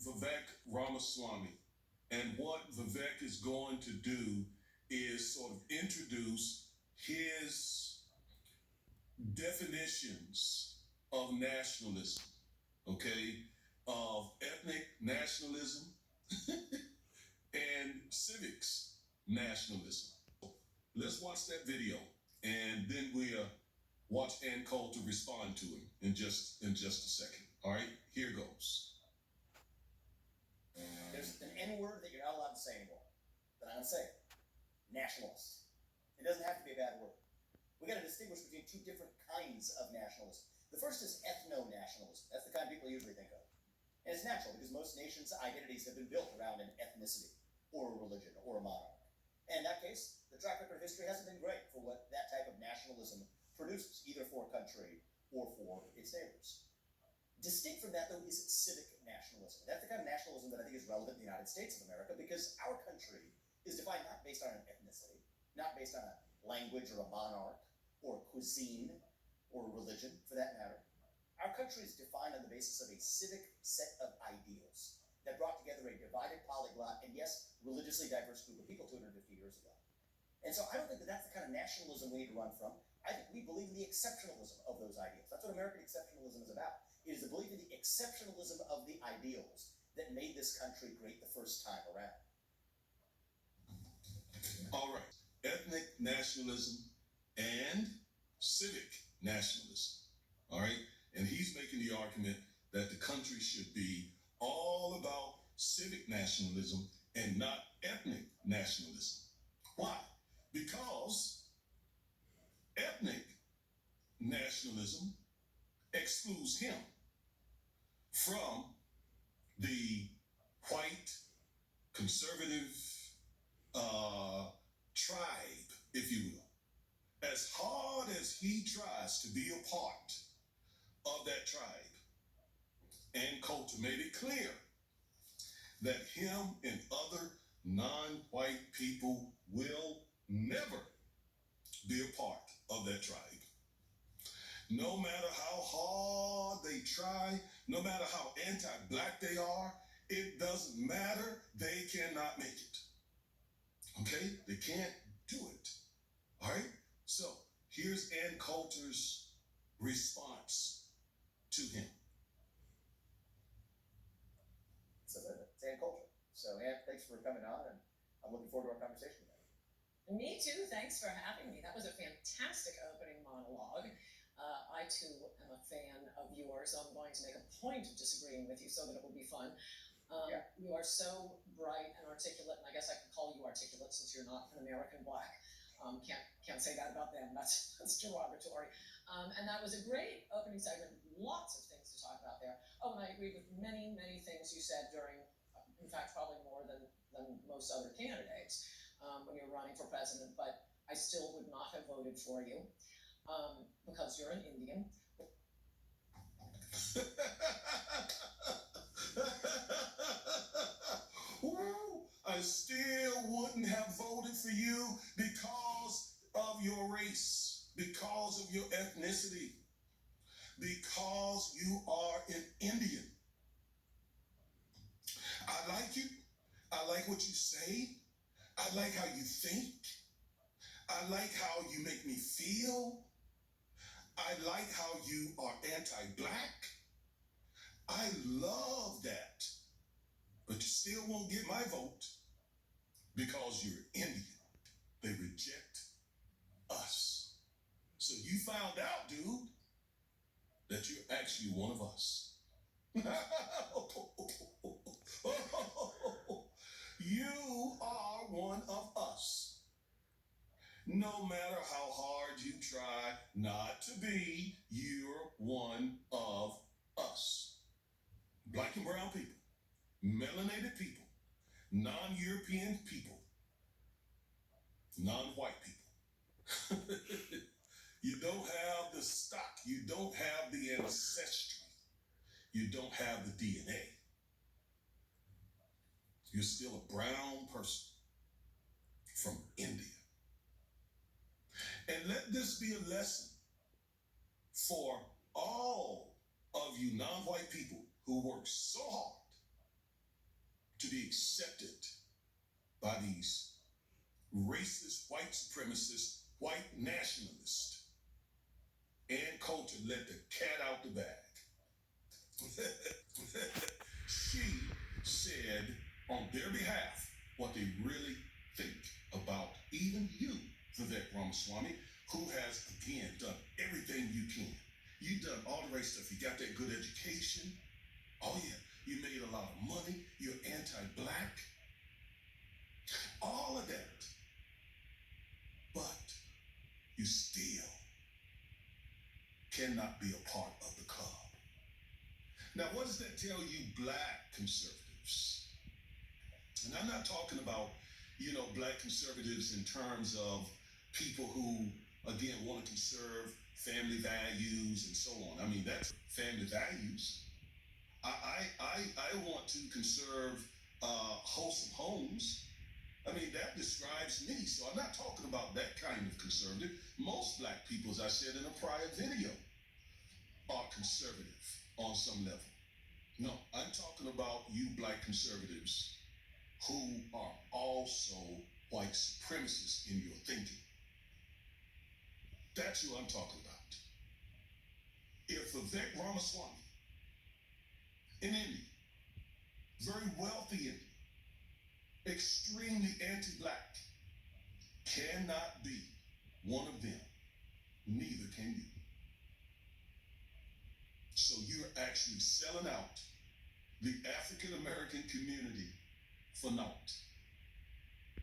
Vivek Ramaswamy. And what Vivek is going to do is sort of introduce his definitions of nationalism, okay, of ethnic nationalism and civics nationalism. Let's watch that video, and then we'll watch Ann Coulter respond to him in just a second. All right, here goes. There's an N word that you're not allowed to say anymore, that I'm gonna say it. Nationalist. It doesn't have to be a bad word. We got to distinguish between two different kinds of nationalism. The first is ethno-nationalism. That's the kind people usually think of. And it's natural because most nations' identities have been built around an ethnicity or a religion or a monarch. And in that case, the track record of history hasn't been great for what that type of nationalism produces, either for a country or for its neighbors. Distinct from that, though, is civic nationalism. That's the kind of nationalism that I think is relevant in the United States of America because our country is defined not based on an ethnicity, not based on a language or a monarch or a cuisine or a religion, for that matter. Our country is defined on the basis of a civic set of ideals that brought together a divided polyglot and, yes, religiously diverse group of people 250 years ago. And so I don't think that that's the kind of nationalism we need to run from. I think we believe in the exceptionalism of those ideals. That's what American exceptionalism is about. It is the belief in the exceptionalism of the ideals that made this country great the first time around. All right, ethnic nationalism and civic nationalism. All right, and he's making the argument that the country should be all about civic nationalism and not ethnic nationalism. Why? Because ethnic nationalism excludes him from the white conservative tribe, if you will. As hard as he tries to be a part of that tribe, Ann Coulter made it clear that him and other non-white people will never be a part of that tribe. No matter how hard they try, no matter how anti-black they are, it doesn't matter. They cannot make it. Okay? They can't do it. All right? So here's Ann Coulter's response to him. So it's Ann Coulter. So Ann, thanks for coming on, and I'm looking forward to our conversation today. Me too. Thanks for having me. That was a fantastic opening monologue. I too am a fan of yours. I'm going to make a point of disagreeing with you so that it will be fun. You are so bright and articulate, and I guess I can call you articulate since you're not an American black. Can't say that about them. That's derogatory. And that was a great opening segment. Lots of things to talk about there. Oh, and I agree with many, many things you said during, in fact, probably more than most other candidates when you're running for president. But I still would not have voted for you because you're an Indian. Ooh, I still wouldn't have voted for you because of your race, because of your ethnicity, because you are an Indian. I like you. I like what you say. I like how you think. I like how you make me feel. I like how you are anti-black. I love that. But you still won't get my vote because you're Indian. They reject us. So you found out, dude, that you're actually one of us. You are one of us. No matter how hard you try not to be, you're one of us. Black and brown people, melanated people, non-European people, non-white people. You don't have the stock. You don't have the ancestry. You don't have the DNA. You're still a brown person from India. And let this be a lesson for all of you non-white people who work so hard to be accepted by these racist, white supremacist, white nationalists, and culture let the cat out the bag. She said on their behalf what they really think about even you, Vivek Ramaswamy, who has, again, done everything you can. You've done all the right stuff. You got that good education. Oh, yeah. You made a lot of money. You're anti-black. All of that. But you still cannot be a part of the club. Now, what does that tell you, black conservatives? And I'm not talking about, black conservatives in terms of people who, again, want to conserve family values and so on. I mean, that's family values. I want to conserve wholesome homes. I mean, that describes me. So I'm not talking about that kind of conservative. Most black people, as I said in a prior video, are conservative on some level. No, I'm talking about you black conservatives who are also white supremacists in your thinking. That's who I'm talking about. If Vivek Ramaswamy, in India, very wealthy India, extremely anti-black, cannot be one of them, neither can you. So you're actually selling out the African American community for naught.